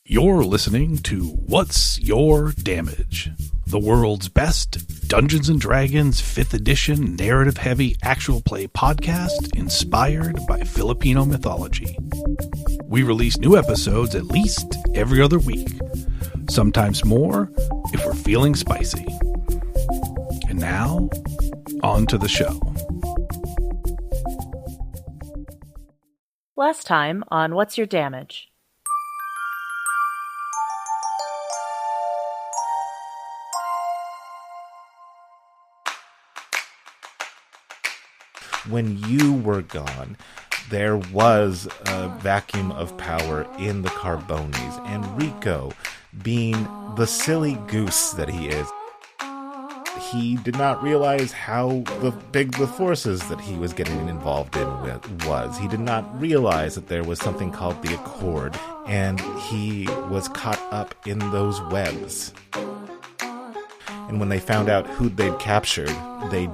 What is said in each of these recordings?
You're listening to What's Your Damage? The world's best Dungeons & Dragons 5th edition narrative-heavy actual play podcast inspired by Filipino mythology. We release new episodes at least every other week, sometimes more if we're feeling spicy. And now, on to the show. Last time on What's Your Damage? When you were gone, there was a vacuum of power in the Carbonis, and Rico, being the silly goose that he is, he did not realize how big the forces that he was getting involved in was. He did not realize that there was something called the Accord, and he was caught up in those webs. And when they found out who they'd captured, they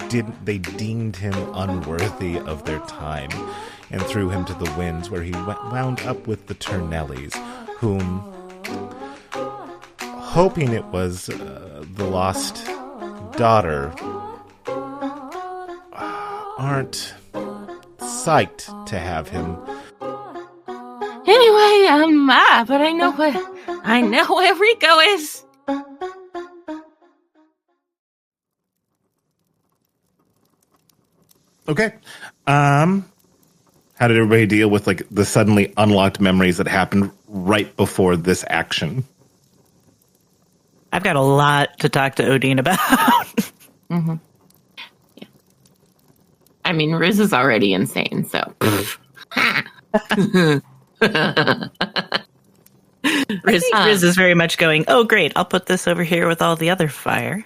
deemed him unworthy of their time and threw him to the winds, where he wound up with the Turnellis, whom, hoping it was the lost daughter, aren't psyched to have him. Anyway, but I know where Rico is. Okay. How did everybody deal with the suddenly unlocked memories that happened right before this action? I've got a lot to talk to Odin about. Mm-hmm. Yeah. I mean, Riz is already insane, so. Riz is very much going, oh, great, I'll put this over here with all the other fire.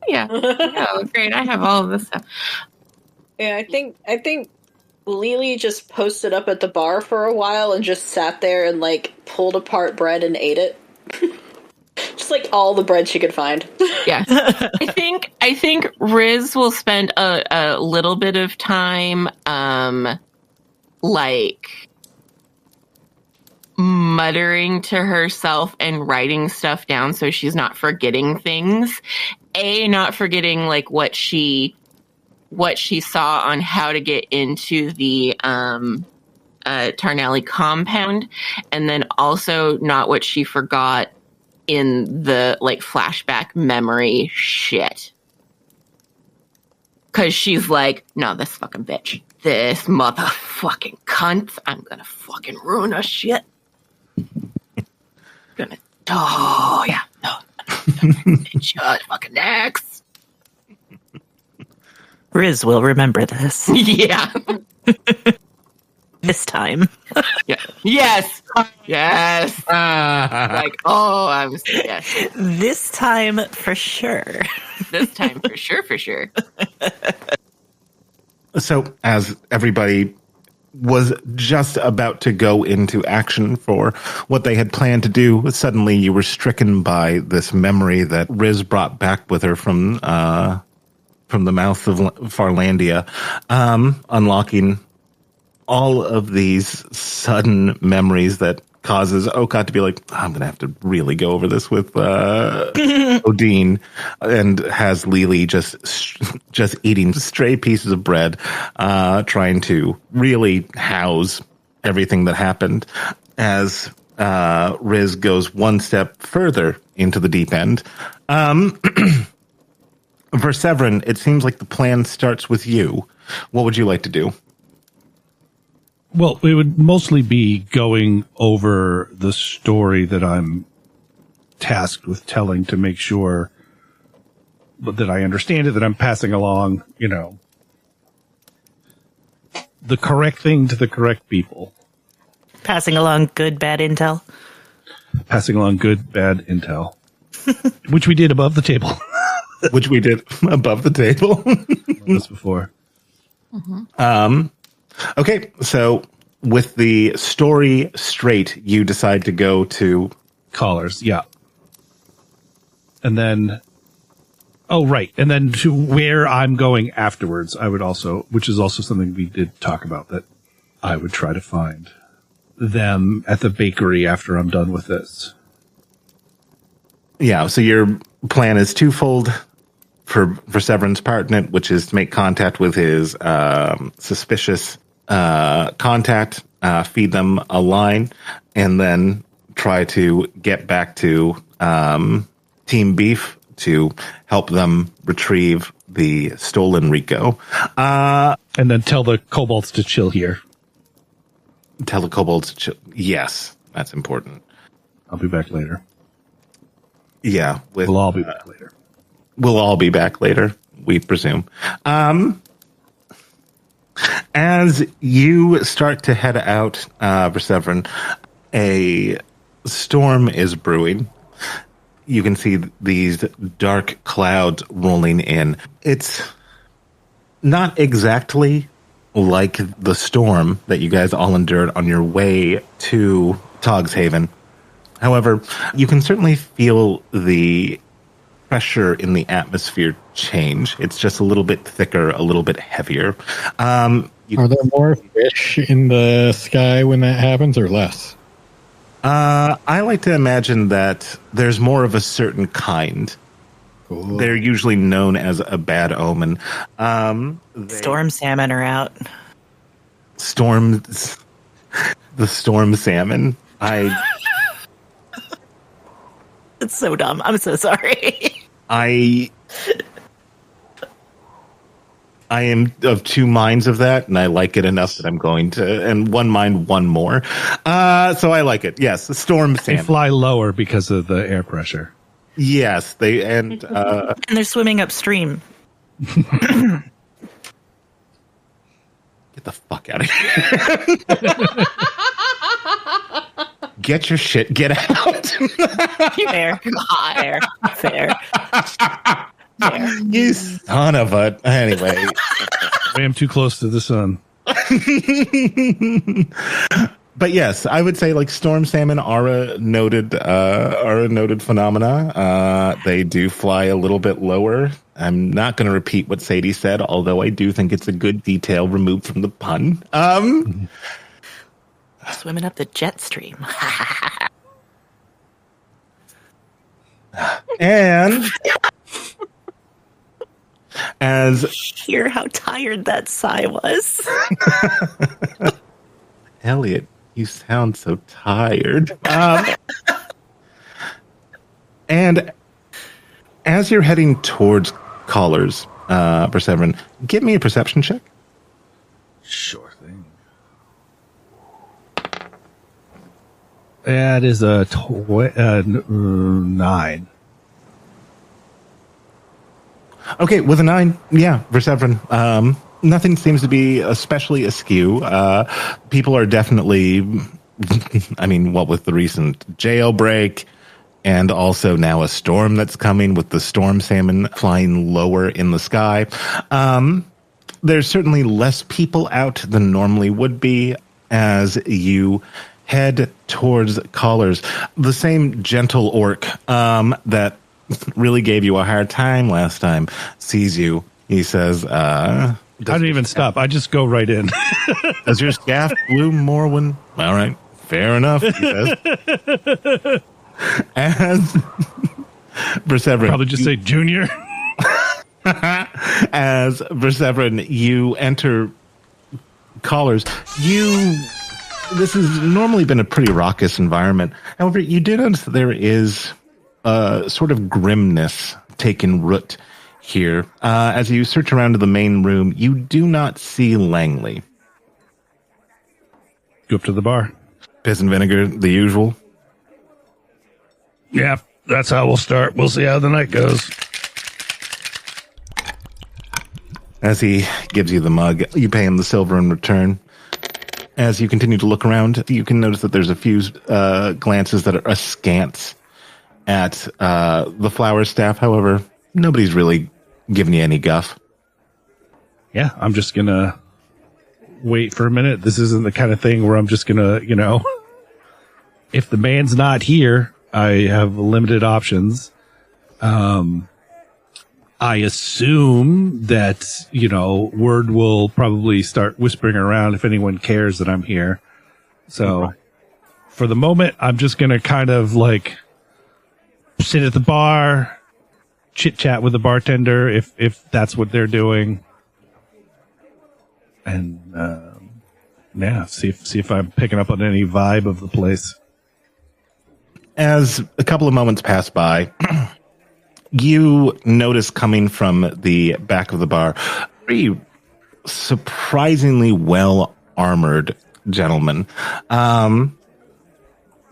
Yeah. Oh, great, I have all of this stuff. Yeah, I think Lily just posted up at the bar for a while and just sat there and pulled apart bread and ate it. Just all the bread she could find. Yeah. I think Riz will spend a little bit of time muttering to herself and writing stuff down so she's not forgetting things. Not forgetting what she saw on how to get into the Tarnelli compound, and then also not what she forgot in the flashback memory shit. Because she's no, this fucking bitch, this motherfucking cunt, I'm gonna fucking ruin her shit. Oh yeah, no, bitch, fucking next. Riz will remember this. Yeah. This time. Yeah. Yes. Yes. Yes. This time for sure. This time for sure. So, as everybody was just about to go into action for what they had planned to do, suddenly you were stricken by this memory that Riz brought back with her from the mouth of Farlandia, unlocking all of these sudden memories that causes Okot to be I'm going to have to really go over this with Odin, and has Lily just eating stray pieces of bread, trying to really house everything that happened as Riz goes one step further into the deep end. For Severin, it seems like the plan starts with you. What would you like to do? Well, it would mostly be going over the story that I'm tasked with telling to make sure that I understand it, that I'm passing along, the correct thing to the correct people. Passing along good, bad intel. Passing along good, bad intel. Which we did above the table. Which we did above the table. This before. Mm-hmm. Okay, so with the story straight, you decide to go to Collars, yeah. And then, and then to where I'm going afterwards, I would also, which is also something we did talk about, that I would try to find them at the bakery after I'm done with this. Yeah, so your plan is twofold for Severin's part in it, which is to make contact with his suspicious contact, feed them a line, and then try to get back to Team Beef to help them retrieve the stolen Rico. And then tell the kobolds to chill here. Tell the kobolds to chill. Yes, that's important. I'll be back later. Yeah. We'll all be back later. We'll all be back later, we presume. As you start to head out, Perseverin, a storm is brewing. You can see these dark clouds rolling in. It's not exactly like the storm that you guys all endured on your way to Togshaven. However, you can certainly feel the pressure in the atmosphere change. It's just a little bit thicker, a little bit heavier. Are there more fish in the sky when that happens, or less? I like to imagine that there's more of a certain kind. Cool. They're usually known as a bad omen. Storm salmon are out. The storm salmon. It's so dumb. I'm so sorry. I am of two minds of that, and I like it enough that I'm going to, and one mind, one more. So I like it. Yes, the storm salmon. They fly lower because of the air pressure. Yes, they and And they're swimming upstream. get the fuck out of here. Get your shit. Get out. Fair. Fair. You son of a. Anyway. I am too close to the sun. But yes, I would say like storm salmon are a noted phenomena. They do fly a little bit lower. I'm not going to repeat what Sadie said, although I do think it's a good detail removed from the pun. Swimming up the jet stream. And as Hear how tired that sigh was. Elliot, you sound so tired. And as you're heading towards Collars, Perseverin, give me a perception check. Sure thing. That is a 9. Okay, with a 9, yeah, Perseverin. Nothing seems to be especially askew. People are definitely, I mean, what with the recent jailbreak and also now a storm that's coming with the storm salmon flying lower in the sky. There's certainly less people out than normally would be as you head towards Collars. The same gentle orc that really gave you a hard time last time sees you. He says, I didn't even stop. I just go right in. does your scaff bloom more when... All right, fair enough, he says. As Perseverin... Probably just say junior. As Perseverin, you enter Collars. This has normally been a pretty raucous environment. However, you do notice that there is a sort of grimness taking root here. As you search around to the main room, you do not see Langley. Go up to the bar. Piss and vinegar, the usual. Yeah, that's how we'll start. We'll see how the night goes. As he gives you the mug, you pay him the silver in return. As you continue to look around, you can notice that there's a few glances that are askance at the flower staff. However, nobody's really giving you any guff. Yeah, I'm just going to wait for a minute. This isn't the kind of thing where I'm just going to, if the man's not here, I have limited options. I assume that, word will probably start whispering around if anyone cares that I'm here. So for the moment, I'm just going to kind of like sit at the bar, chit chat with the bartender if that's what they're doing. And, see if I'm picking up on any vibe of the place. As a couple of moments pass by, you notice coming from the back of the bar, a very surprisingly well-armored gentleman.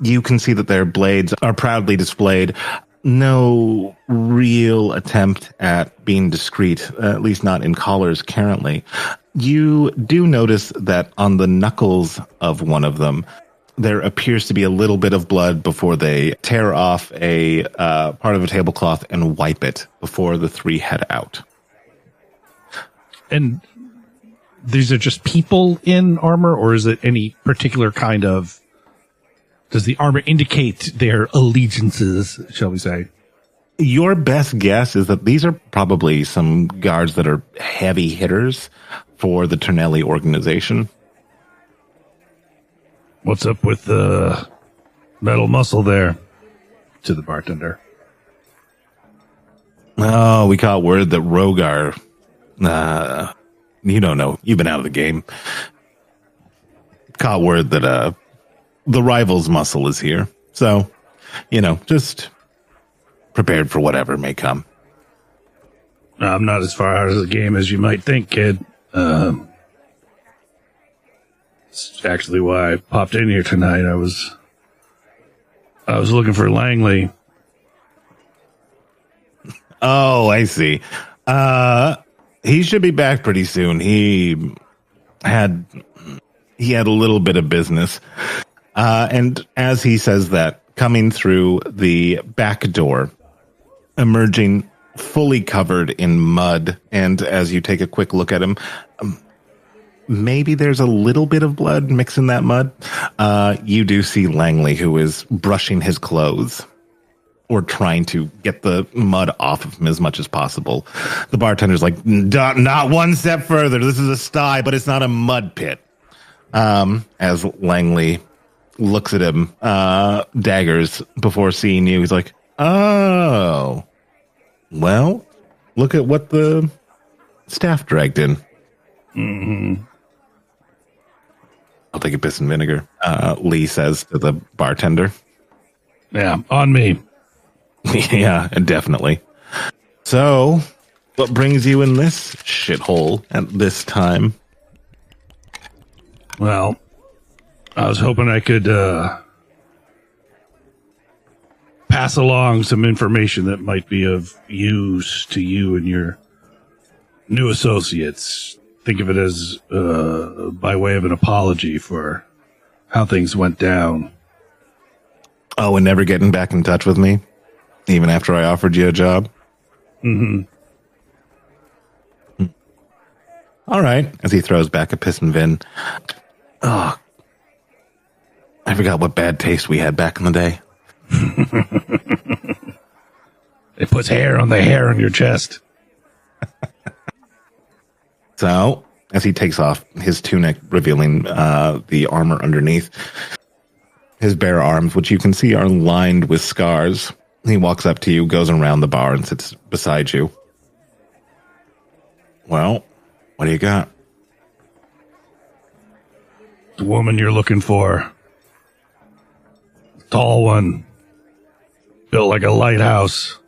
You can see that their blades are proudly displayed. No real attempt at being discreet, at least not in collars currently. You do notice that on the knuckles of one of them, there appears to be a little bit of blood before they tear off a part of a tablecloth and wipe it before the three head out. And these are just people in armor, or is it any particular kind of... Does the armor indicate their allegiances, shall we say? Your best guess is that these are probably some guards that are heavy hitters for the Ternelli organization. What's up with the metal muscle there? To the bartender. Oh, we caught word that Rogar... you don't know. You've been out of the game. Caught word that the rival's muscle is here. So, just prepared for whatever may come. I'm not as far out of the game as you might think, kid. It's actually why I popped in here tonight. I was looking for Langley. Oh, I see. He should be back pretty soon. He had a little bit of business. And as he says that, coming through the back door, emerging fully covered in mud, and as you take a quick look at him, maybe there's a little bit of blood mixed in that mud. You do see Langley, who is brushing his clothes or trying to get the mud off of him as much as possible. The bartender's like, not one step further. This is a sty, but it's not a mud pit. As Langley looks at him, daggers before seeing you. He's like, oh, well, look at what the staff dragged in. Mm-hmm. I'll take a piss and vinegar, Lee says to the bartender. Yeah, on me. Yeah, definitely. So, what brings you in this shithole at this time? Well, I was hoping I could pass along some information that might be of use to you and your new associates. Think of it as by way of an apology for how things went down. Oh, and never getting back in touch with me? Even after I offered you a job? Mm-hmm. All right. As he throws back a piss and vin. Oh, I forgot what bad taste we had back in the day. It puts hair on the hair on your chest. So, as he takes off his tunic, revealing the armor underneath, his bare arms, which you can see are lined with scars, he walks up to you, goes around the bar, and sits beside you. Well, what do you got? The woman you're looking for. Tall one. Built like a lighthouse.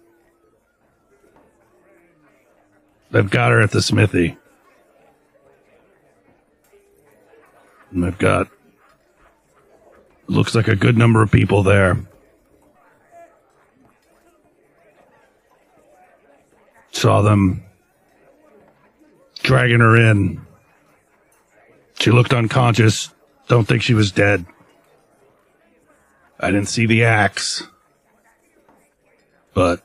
They've got her at the smithy. And they've got, looks like a good number of people there. Saw them dragging her in. She looked unconscious. Don't think she was dead. I didn't see the axe. But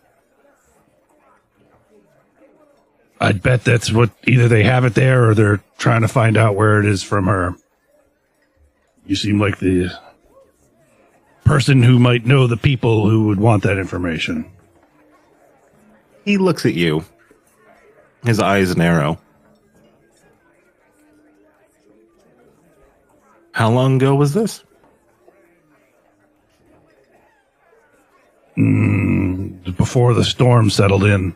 I'd bet that's what, either they have it there or they're trying to find out where it is from her. You seem like the person who might know the people who would want that information. He looks at you. His eyes narrow. How long ago was this? before the storm settled in.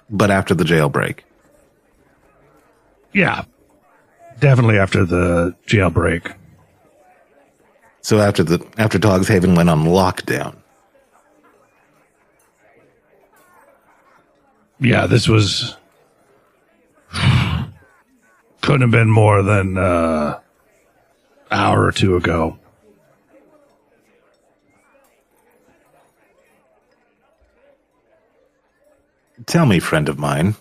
But after the jailbreak. Yeah, definitely after the jailbreak. So after Dog's Haven went on lockdown. Yeah, this was couldn't have been more than hour or two ago. Tell me, friend of mine,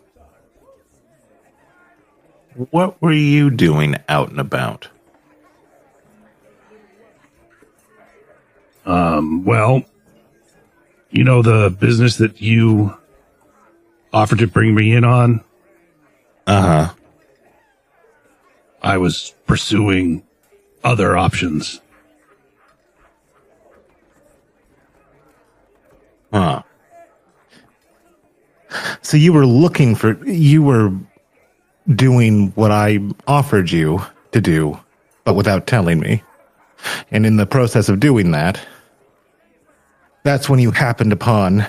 what were you doing out and about? Well, you know the business that you offered to bring me in on? Uh-huh. I was pursuing other options. Huh. So you were doing what I offered you to do, but without telling me. And in the process of doing that, that's when you happened upon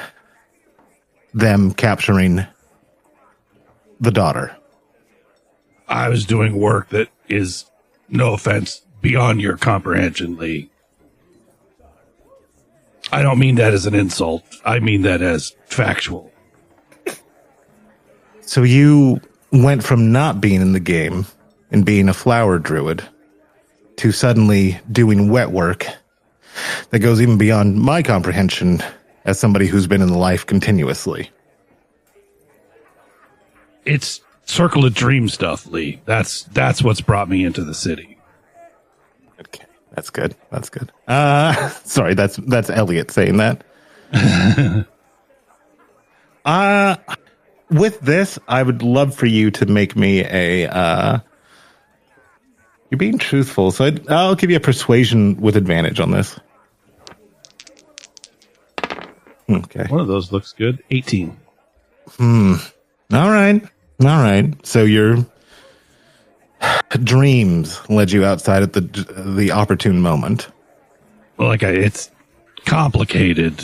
them capturing the daughter. I was doing work that is, no offense, beyond your comprehension, Lee. I don't mean that as an insult. I mean that as factual. So you went from not being in the game and being a flower druid to suddenly doing wet work that goes even beyond my comprehension as somebody who's been in the life continuously. It's Circle of Dream stuff, Lee. That's what's brought me into the city. Okay, that's good. That's good. Sorry, that's Elliot saying that. With this, I would love for you to make me a. You're being truthful, so I'll give you a persuasion with advantage on this. Okay. One of those looks good. 18. All right. So your dreams led you outside at the opportune moment. Well, it's complicated.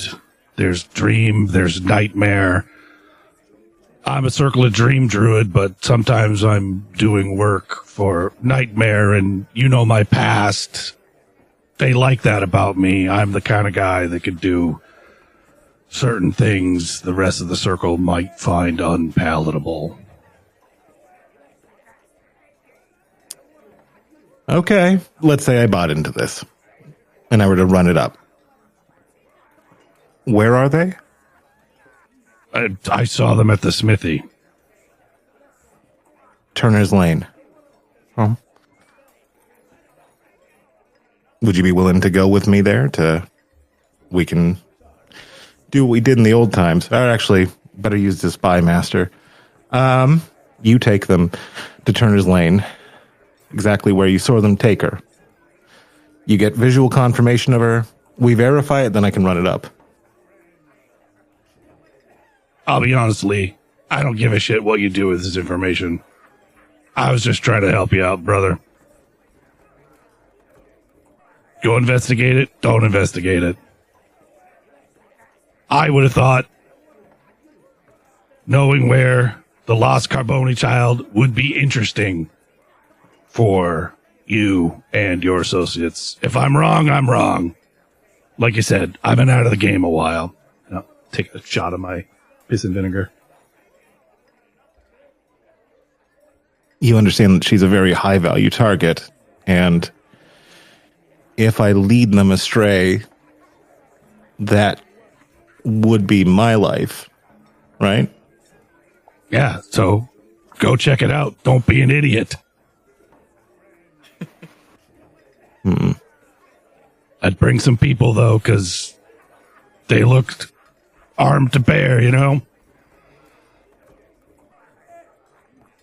There's dream, there's nightmare. I'm a Circle of Dream druid, but sometimes I'm doing work for nightmare, and you know my past. They like that about me. I'm the kind of guy that could do certain things the rest of the circle might find unpalatable. Okay, let's say I bought into this, and I were to run it up. Where are they? I saw them at the smithy. Turner's Lane. Oh. Would you be willing to go with me there we can do what we did in the old times? Or actually, better use the spy master. You take them to Turner's Lane, exactly where you saw them take her. You get visual confirmation of her. We verify it, then I can run it up. I'll be honest, Lee. I don't give a shit what you do with this information. I was just trying to help you out, brother. Go investigate it. Don't investigate it. I would have thought knowing where the lost Carboni child would be interesting for you and your associates. If I'm wrong, I'm wrong. Like you said, I've been out of the game a while. Now, take a shot of my piss and vinegar. You understand that she's a very high value target, and if I lead them astray, that would be my life, right? Yeah, so go check it out. Don't be an idiot. I'd bring some people, though, because they looked armed to bear, you know?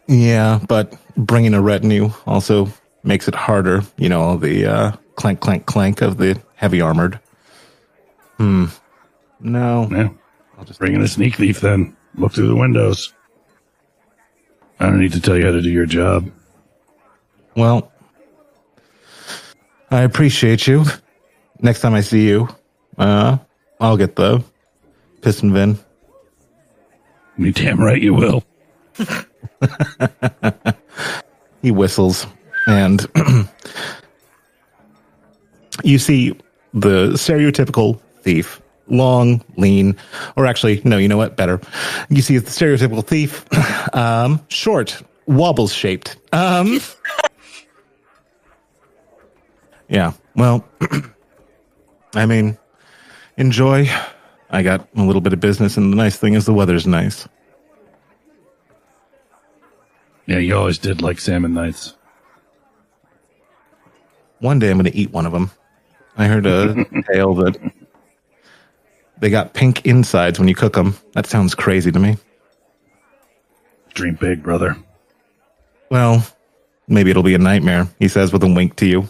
Yeah, but bringing a retinue also makes it harder. You know, all the clank, clank, clank of the heavy armored. No. Yeah. I'll just bring in a sneak thief then. Look through the windows. I don't need to tell you how to do your job. Well, I appreciate you. Next time I see you, I'll get the Piston Vin. You damn right you will. He whistles, and you see the stereotypical thief. Long, lean, or actually, no, you know what? Better. You see the stereotypical thief, short, wobbles shaped. Yeah, well, I mean, enjoy. I got a little bit of business, and the nice thing is the weather's nice. Yeah, you always did like salmon nights. One day I'm going to eat one of them. I heard a tale that they got pink insides when you cook them. That sounds crazy to me. Dream big, brother. Well, maybe it'll be a nightmare, he says with a wink to you.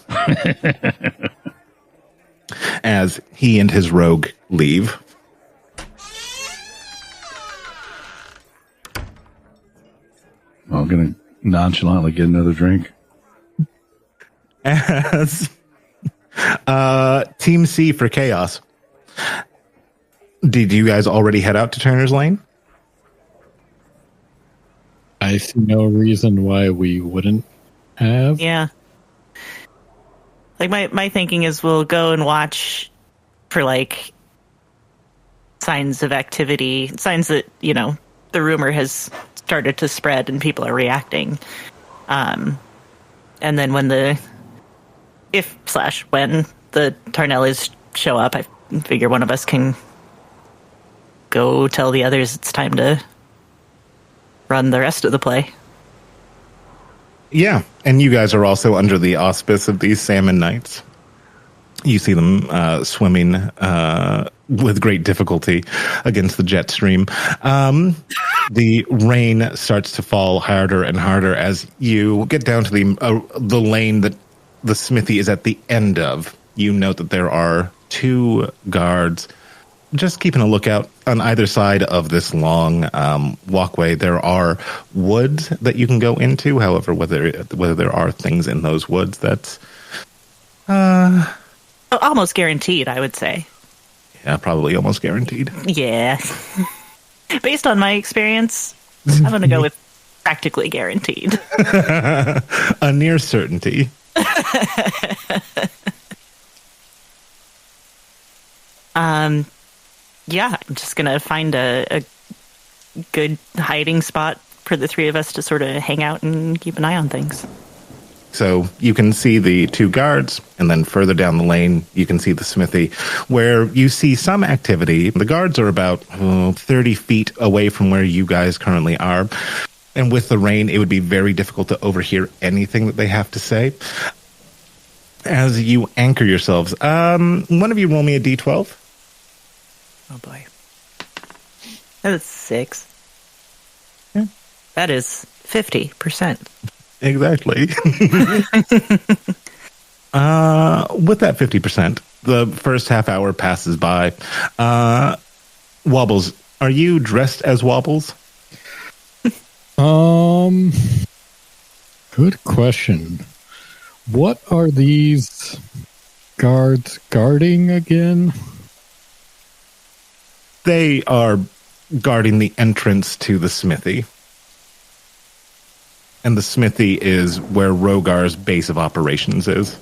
As he and his rogue leave. I'm going to nonchalantly get another drink. As Team C for Chaos. Did you guys already head out to Turner's Lane? I see no reason why we wouldn't have. Yeah. Like my thinking is we'll go and watch for like signs of activity, signs that, you know, the rumor has started to spread and people are reacting. And then when the Tarnellis show up, I figure one of us can go tell the others it's time to run the rest of the play. Yeah, and you guys are also under the auspice of these salmon nights. You see them swimming with great difficulty against the jet stream. The rain starts to fall harder and harder as you get down to the lane that the smithy is at the end of. You note that there are 2 guards just keeping a lookout on either side of this long walkway. There are woods that you can go into. However, whether there are things in those woods, that's almost guaranteed, I would say. Yeah, probably almost guaranteed. Yeah. Based on my experience, I'm going to go with practically guaranteed. A near certainty. Yeah, I'm just going to find a good hiding spot for the 3 of us to sort of hang out and keep an eye on things. So you can see the 2 guards, and then further down the lane, you can see the smithy, where you see some activity. The guards are about 30 feet away from where you guys currently are. And with the rain, it would be very difficult to overhear anything that they have to say. As you anchor yourselves, one of you roll me a d12. Oh, boy. That is 6. Yeah. That is 50%. Exactly. With that 50%, the first half hour passes by. Wobbles, are you dressed as Wobbles? Good question. What are these guards guarding again? They are guarding the entrance to the smithy. And the smithy is where Rogar's base of operations is.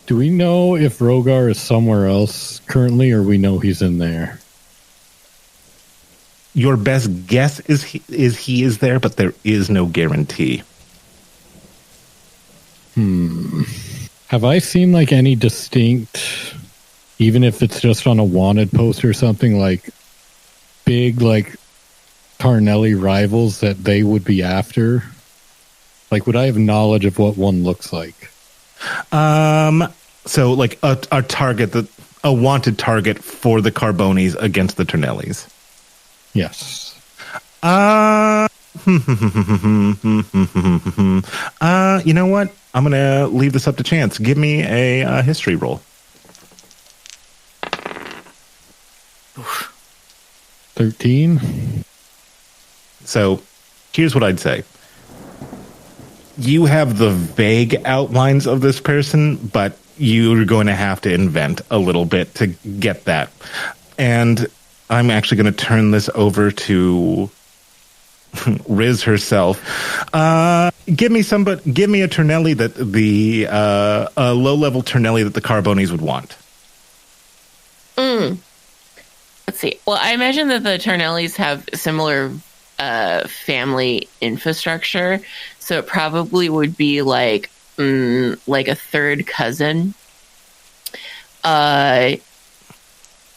Do we know if Rogar is somewhere else currently, or we know he's in there? Your best guess is he is there, but there is no guarantee. Have I seen like any distinct, even if it's just on a wanted poster or something, like big like Tarnelli rivals that they would be after? Like, would I have knowledge of what one looks like? So like a target, a wanted target for the Carbonis against the Tarnellis. Yes. You know what? I'm gonna leave this up to chance. Give me a history roll. 13. So here's what I'd say. You have the vague outlines of this person, but you're going to have to invent a little bit to get that. And I'm actually going to turn this over to Riz herself. Give me a Ternelli that a low-level Ternelli that the Carbonis would want. Let's see. Well, I imagine that the Ternellis have similar family infrastructure, so it probably would be like a third cousin,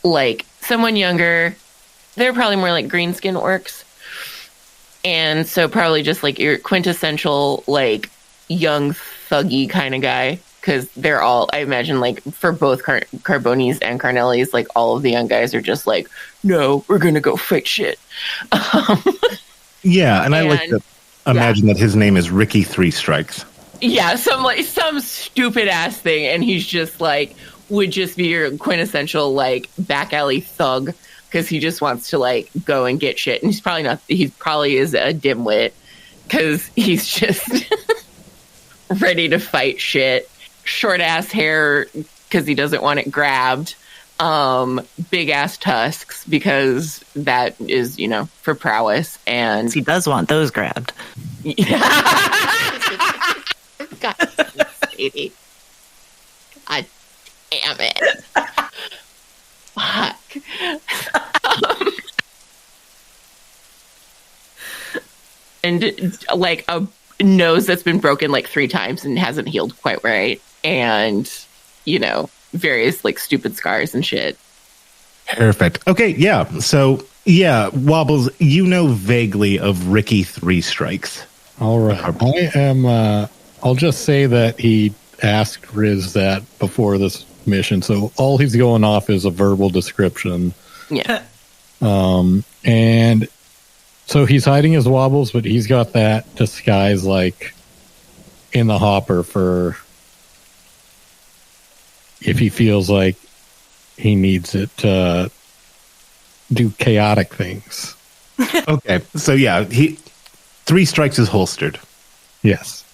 like someone younger. They're probably more like greenskin orcs, and so probably just like your quintessential like young thuggy kind of guy. Because they're all, I imagine, like, for both Carbonis and Carnellis, like, all of the young guys are just like, no, we're going to go fight shit. Yeah, and I like to imagine that his name is Ricky Three Strikes. Yeah, some stupid-ass thing, and he's just, like, would just be your quintessential, like, back alley thug, because he just wants to, like, go and get shit. And he probably is a dimwit, because he's just ready to fight shit. Short ass hair because he doesn't want it grabbed. Big ass tusks because that is, for prowess. And He does want those grabbed. God, Sadie. God damn it. Fuck. And like a nose that's been broken like 3 times and hasn't healed quite right. And, various like stupid scars and shit. Perfect. Okay, yeah. So, yeah, Wobbles, vaguely of Ricky Three Strikes. All right. I'll just say that he asked Riz that before this mission, so all he's going off is a verbal description. Yeah. And so he's hiding his Wobbles, but he's got that disguise like in the hopper for if he feels like he needs it to do chaotic things. Okay, so yeah, Three Strikes is holstered. Yes.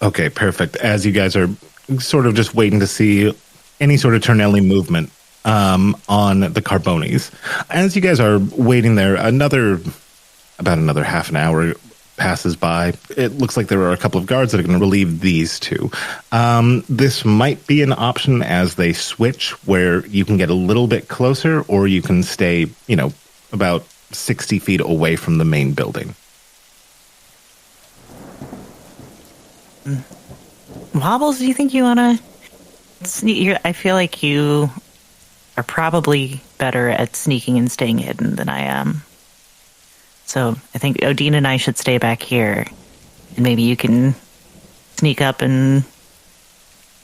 Okay, perfect. As you guys are sort of just waiting to see any sort of Ternelli movement on the Carbonis. As you guys are waiting there, about another half an hour passes by. It looks like there are a couple of guards that are going to relieve these two. This might be an option as they switch where you can get a little bit closer or you can stay, about 60 feet away from the main building. Wobbles, do you think you want to sneak? I feel like you are probably better at sneaking and staying hidden than I am. So I think Odin and I should stay back here, and maybe you can sneak up and...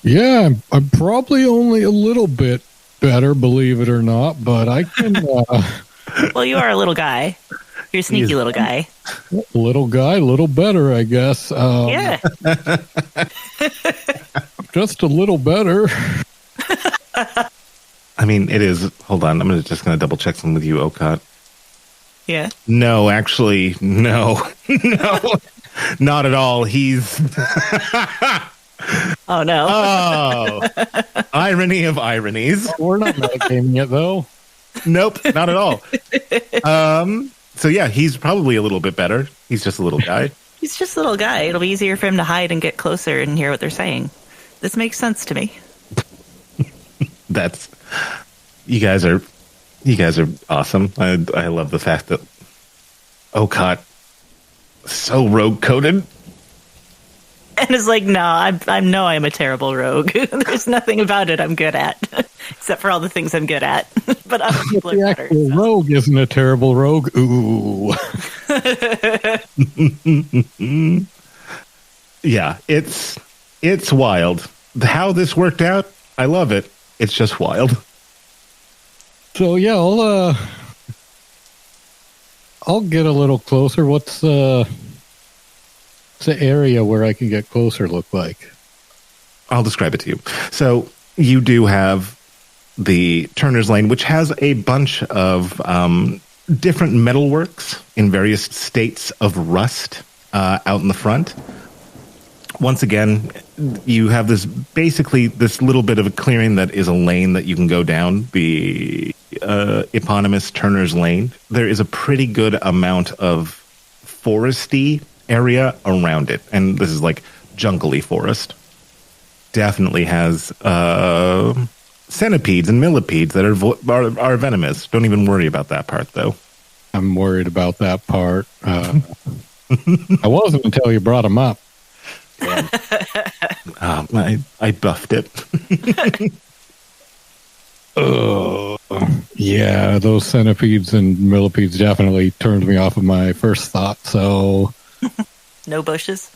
Yeah, I'm probably only a little bit better, believe it or not, but I can... Well, you are a little guy. You're a sneaky little guy. Little guy, little better, I guess. Yeah. Just a little better. I mean, it is... Hold on, I'm just going to double check something with you, Okot. Yeah. No, actually, no. No, not at all. He's... Oh, no. Oh, irony of ironies. We're not medicating it, though. Nope, not at all. So yeah, he's probably a little bit better. He's just a little guy. He's just a little guy. It'll be easier for him to hide and get closer and hear what they're saying. This makes sense to me. You guys are awesome. I love the fact that Okot so rogue coded. And is like, no, I'm a terrible rogue. There's nothing about it I'm good at, except for all the things I'm good at. But other people are The better. actual rogue isn't a terrible rogue. Ooh. Yeah, it's wild. How this worked out, I love it. It's just wild. So yeah, I'll get a little closer. What's the area where I can get closer look like? I'll describe it to you. So you do have the Turner's Lane, which has a bunch of different metalworks in various states of rust out in the front. Once again, you have this little bit of a clearing that is a lane that you can go down. The eponymous Turner's Lane, there is a pretty good amount of foresty area around it. And this is like jungly forest. Definitely has centipedes and millipedes that are venomous. Don't even worry about that part, though. I'm worried about that part. I wasn't until you brought them up. I buffed it. Yeah, those centipedes and millipedes definitely turned me off of my first thought, so... No bushes?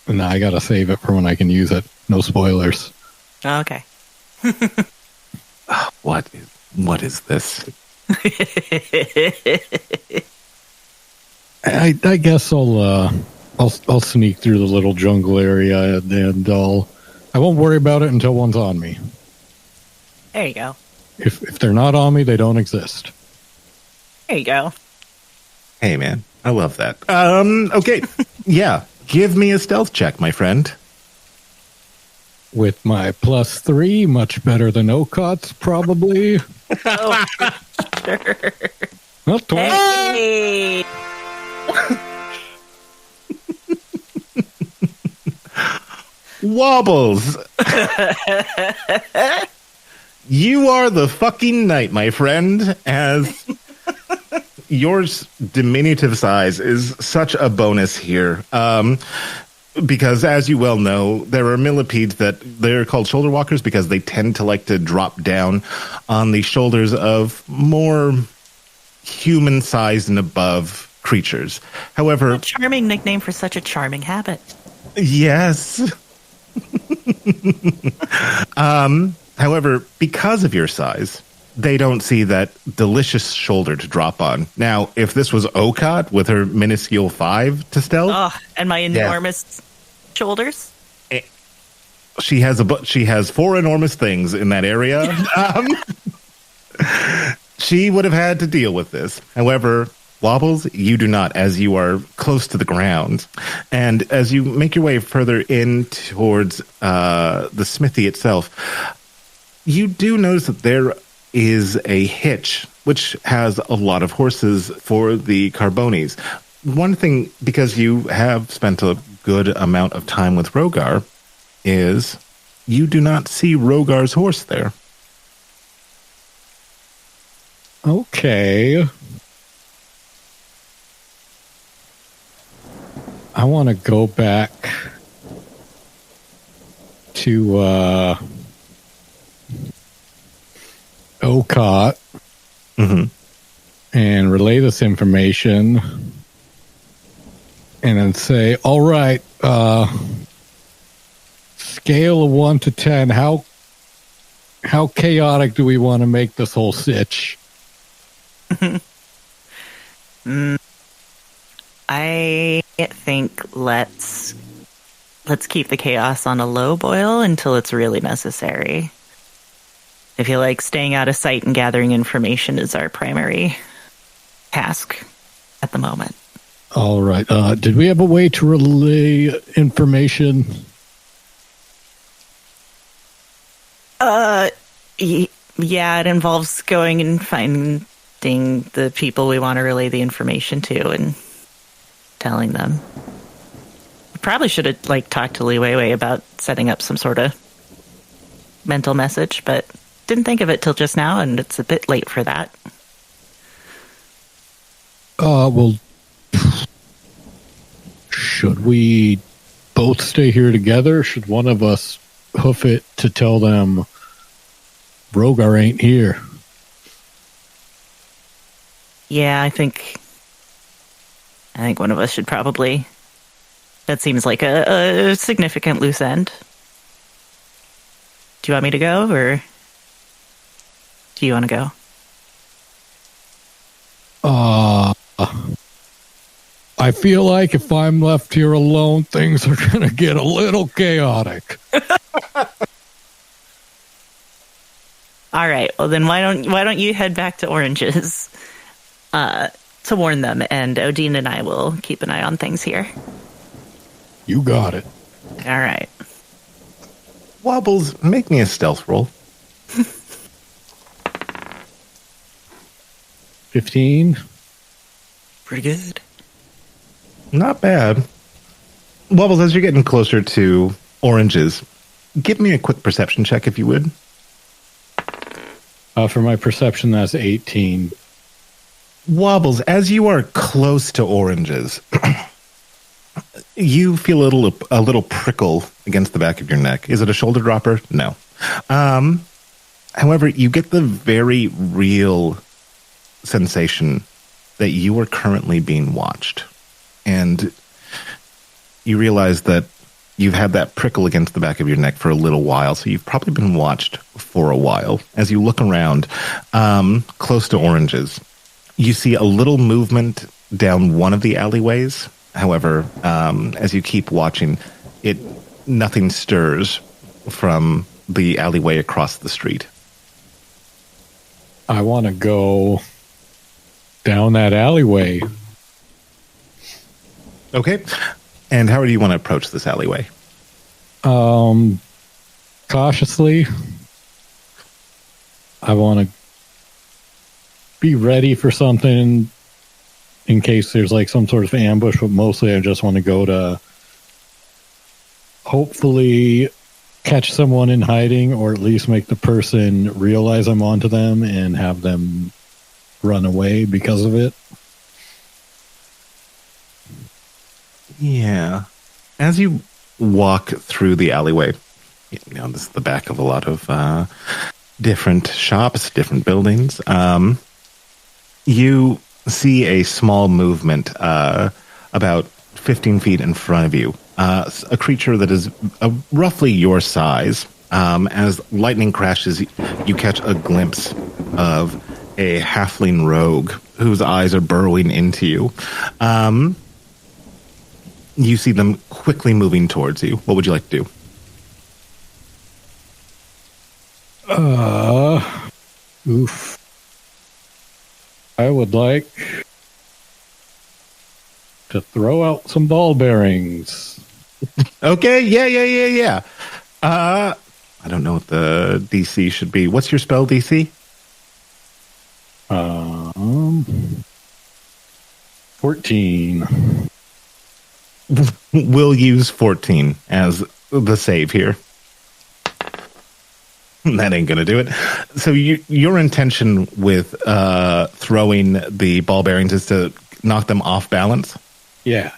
No, I gotta save it for when I can use it. No spoilers. Okay. What is this? I guess I'll sneak through the little jungle area and I won't worry about it until one's on me. There you go. If they're not on me, they don't exist. There you go. Hey, man. I love that. Okay. Yeah. Give me a stealth check, my friend. With my +3, much better than Okot's, probably. Oh, sure. Not 20. Hey! Wobbles. You are the fucking knight, my friend, as yours diminutive size is such a bonus here. Because as you well know, there are millipedes that they're called shoulder walkers because they tend to like to drop down on the shoulders of more human-sized and above creatures. However, A charming nickname for such a charming habit. yes. However, because of your size, they don't see that delicious shoulder to drop on. Now, if this was Okot with her minuscule 5 to stealth, Oh, and my enormous shoulders? she has 4 enormous things in that area. She would have had to deal with this. However, Wobbles, you do not, as you are close to the ground. And as you make your way further in towards the smithy itself, you do notice that there is a hitch, which has a lot of horses for the Carbonis. One thing, because you have spent a good amount of time with Rogar, is you do not see Rogar's horse there. Okay. I want to go back to Okot and relay this information and then say, all right, scale of 1 to 10, how chaotic do we want to make this whole sitch? I think let's keep the chaos on a low boil until it's really necessary. I feel like staying out of sight and gathering information is our primary task at the moment. All right. Did we have a way to relay information? Yeah, it involves going and finding the people we want to relay the information to and telling them. We probably should have talked to Li Weiwei about setting up some sort of mental message, but didn't think of it till just now, and it's a bit late for that. Well, should we both stay here together? Should one of us hoof it to tell them Rogar ain't here? Yeah, I think one of us should probably. That seems like a significant loose end. Do you want me to go, or do you want to go? I feel like if I'm left here alone, things are going to get a little chaotic. All right. Well, then why don't you head back to Orange's to warn them, and Odin and I will keep an eye on things here. You got it. All right. Wobbles, make me a stealth roll. 15. Pretty good. Not bad. Wobbles, as you're getting closer to oranges, give me a quick perception check if you would. For my perception, that's 18. Wobbles, as you are close to oranges, you feel a little prickle against the back of your neck. Is it a shoulder dropper? No. However, you get the very real sensation that you are currently being watched. And you realize that you've had that prickle against the back of your neck for a little while, so you've probably been watched for a while. As you look around, close to oranges, you see a little movement down one of the alleyways. However, as you keep watching, nothing stirs from the alleyway across the street. I want to go down that alleyway. Okay. And how do you want to approach this alleyway? Cautiously. I want to be ready for something in case there's like some sort of ambush, but mostly I just want to go to hopefully catch someone in hiding, or at least make the person realize I'm onto them and have them run away because of it. Yeah. As you walk through the alleyway, this is the back of a lot of different shops, different buildings. You see a small movement about 15 feet in front of you. A creature that is roughly your size. As lightning crashes, you catch a glimpse of a halfling rogue whose eyes are burrowing into you. You see them quickly moving towards you. What would you like to do? Oof. I would like to throw out some ball bearings. Okay, yeah. I don't know what the DC should be. What's your spell DC? 14. We'll use 14 as the save here. That ain't gonna do it. So your intention with throwing the ball bearings is to knock them off balance? Yeah.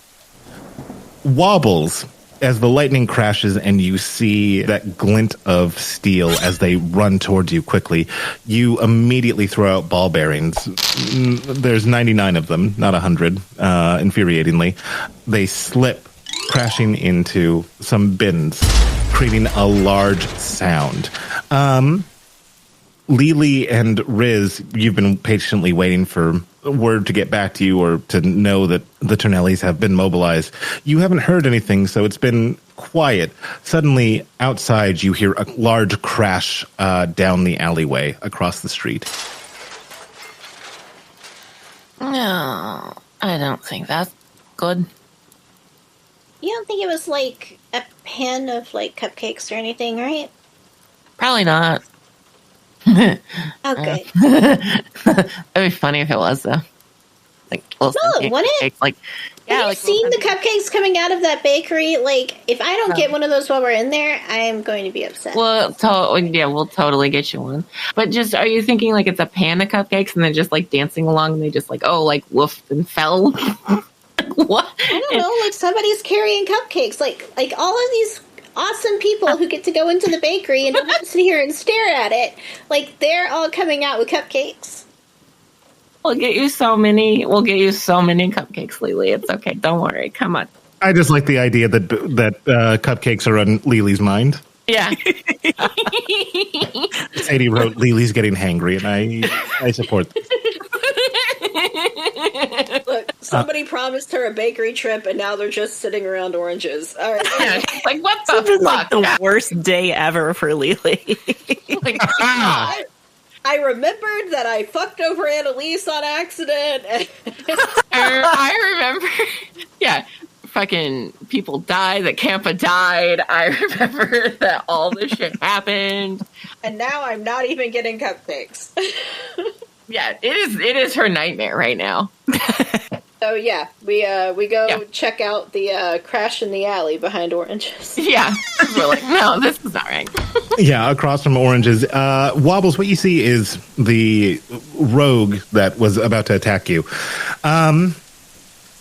Wobbles as the lightning crashes and you see that glint of steel as they run towards you quickly. You immediately throw out ball bearings. There's 99 of them, not 100, infuriatingly. They slip, crashing into some bins, creating a large sound. Lily and Riz, you've been patiently waiting for word to get back to you or to know that the Turnellis have been mobilized. You haven't heard anything, so it's been quiet. Suddenly, outside, you hear a large crash down the alleyway across the street. No, I don't think that's good. You don't think it was like a pan of like cupcakes or anything, right? Probably not. Okay. It'd be funny if it was, though. Like, little wouldn't it? Like, yeah, Have like you seen the cupcakes coming out of that bakery? Like, if I don't get one of those while we're in there, I am going to be upset. Well, we'll totally get you one. But just, are you thinking like it's a pan of cupcakes and they're just like dancing along and they just like, woofed and fell? What? I don't know. Like somebody's carrying cupcakes. Like all of these awesome people who get to go into the bakery and don't have to sit here and stare at it. Like they're all coming out with cupcakes. We'll get you so many cupcakes, Lily. It's okay. Don't worry. Come on. I just like the idea that cupcakes are on Lily's mind. Yeah. Sadie wrote, Lily's getting hangry, and I support this. Look, somebody promised her a bakery trip, and now they're just sitting around oranges. All right. Yeah, like, what the It's fuck? like the worst day ever for Lily. Like, I remembered that I fucked over Annalise on accident. I remember. Yeah. Fucking people died, that Campa died. I remember that all this shit happened. And now I'm not even getting cupcakes. Yeah, it is her nightmare right now. So yeah, we go check out the crash in the alley behind Oranges. Yeah, we're like, no, this is not right. Yeah, across from Oranges. Wobbles, what you see is the rogue that was about to attack you.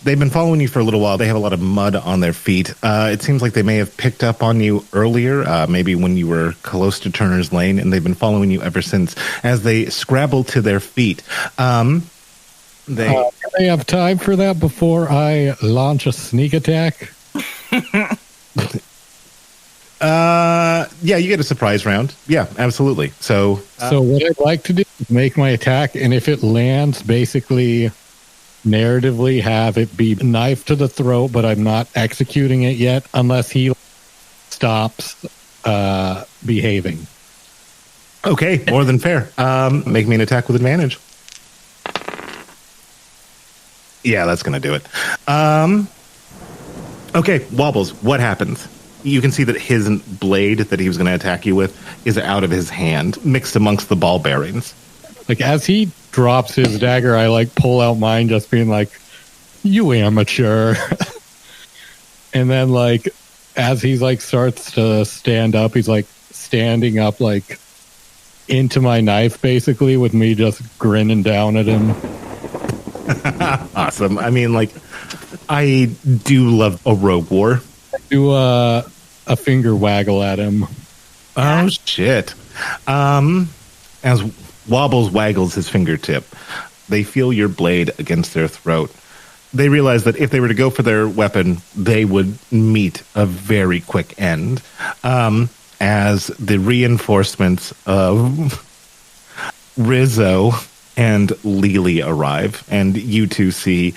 They've been following you for a little while. They have a lot of mud on their feet. It seems like they may have picked up on you earlier, maybe when you were close to Turner's Lane, and they've been following you ever since as they scrabble to their feet. Do they have time for that before I launch a sneak attack? Yeah, you get a surprise round. Yeah, absolutely. So what I'd like to do is make my attack, and if it lands, basically narratively have it be knife to the throat, but I'm not executing it yet unless he stops behaving. okay, more than fair. Make me an attack with advantage. Yeah, that's going to do it. Okay, Wobbles, what happens? You can see that his blade that he was going to attack you with is out of his hand, mixed amongst the ball bearings. Like, as he drops his dagger, I, like, pull out mine, just being like, you amateur. And then, like, as he's, like, starts to stand up, he's, like, standing up, like, into my knife, basically, with me just grinning down at him. Awesome. I mean, like, I do love a rogue war. Do a finger waggle at him. Oh, shit. As Wobbles waggles his fingertip, they feel your blade against their throat. They realize that if they were to go for their weapon, they would meet a very quick end. As the reinforcements of Rizzo and Lily arrive, and you two see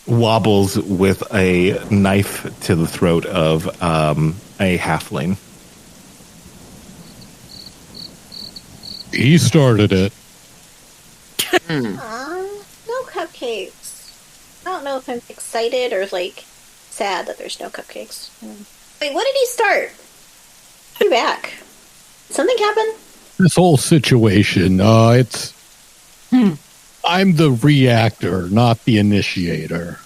Wobbles with a knife to the throat of a halfling. He started it. No cupcakes. I don't know if I'm excited or, like, sad that there's no cupcakes. Wait, what did he start? Be back. Something happened? This whole situation, it's... I'm the reactor, not the initiator.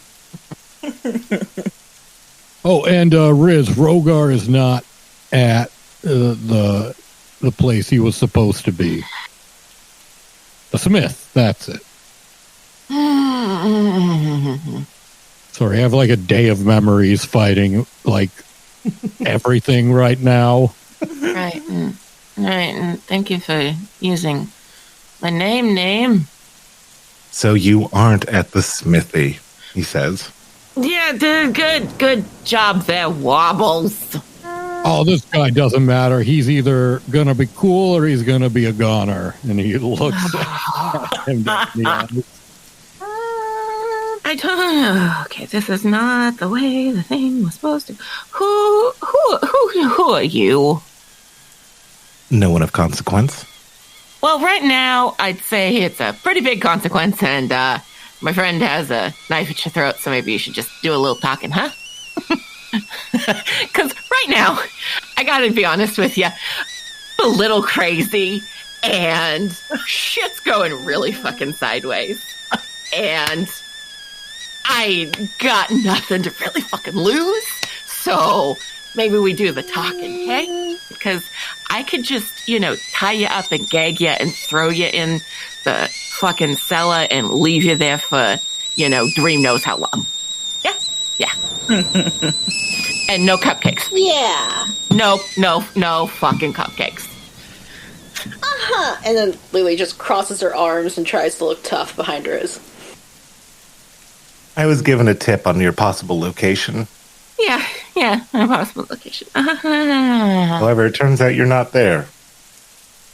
Oh, and Riz, Rogar is not at the place he was supposed to be. The Smith, that's it. Sorry, I have like a day of memories fighting like everything right now. Right. And thank you for using my name. So you aren't at the smithy, he says. Yeah, dude, good job there, Wobbles. Oh, this guy doesn't matter. He's either going to be cool or he's going to be a goner. And he looks at him. I don't know. Okay, this is not the way the thing was supposed to. Who are you? No one of consequence. Well, right now, I'd say it's a pretty big consequence, and my friend has a knife at your throat, so maybe you should just do a little talking, huh? Because right now, I gotta be honest with you, I'm a little crazy, and shit's going really fucking sideways. And I got nothing to really fucking lose, so maybe we do the talking, okay? Because I could just, tie you up and gag you and throw you in the fucking cellar and leave you there for, dream knows how long. Yeah. And no cupcakes. Yeah. No fucking cupcakes. Uh-huh. And then Lily just crosses her arms and tries to look tough behind Riz. I was given a tip on your possible location. Yeah, my possible location. However, it turns out you're not there.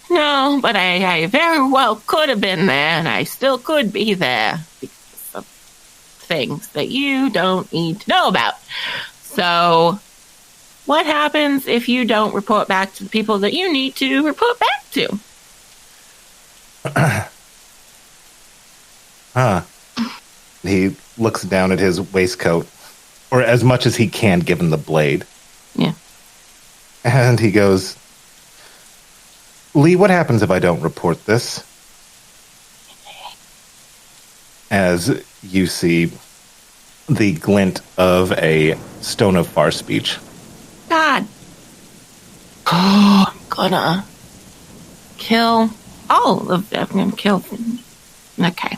No, but I very well could have been there, and I still could be there because of things that you don't need to know about. So, what happens if you don't report back to the people that you need to report back to? He looks down at his waistcoat, or as much as he can given the blade. Yeah. And he goes, Lee, what happens if I don't report this? as you see the glint of a stone of far speech. God. Oh, I'm gonna kill all of them. I'm gonna kill them. Okay.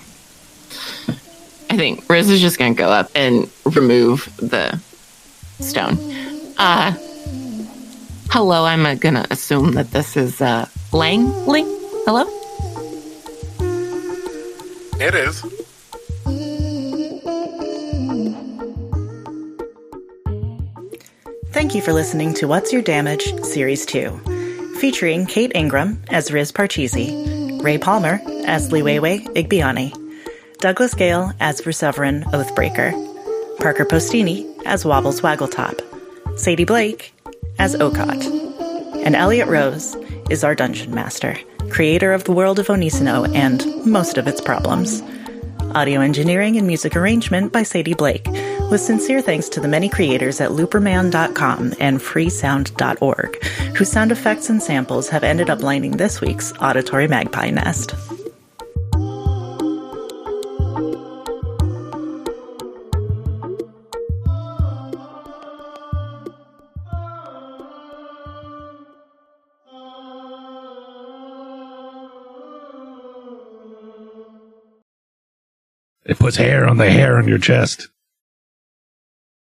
I think Riz is just gonna go up and remove the stone. Hello, I'm gonna assume that this is Langley. Hello? It is. Thank you for listening to What's Your Damage, Series 2, featuring Kate Ingram as Riz Parcheesi, Ray Palmer as Liwewe Igbiani, Douglas Gale as Verseverin Oathbreaker, Parker Postini as Wobbles Waggletop, Sadie Blake as Okot, and Elliot Rose is our Dungeon Master, creator of the world of Onisino and most of its problems. Audio engineering and music arrangement by Sadie Blake, with sincere thanks to the many creators at looperman.com and freesound.org, whose sound effects and samples have ended up lining this week's Auditory Magpie Nest. It puts hair on the hair on your chest.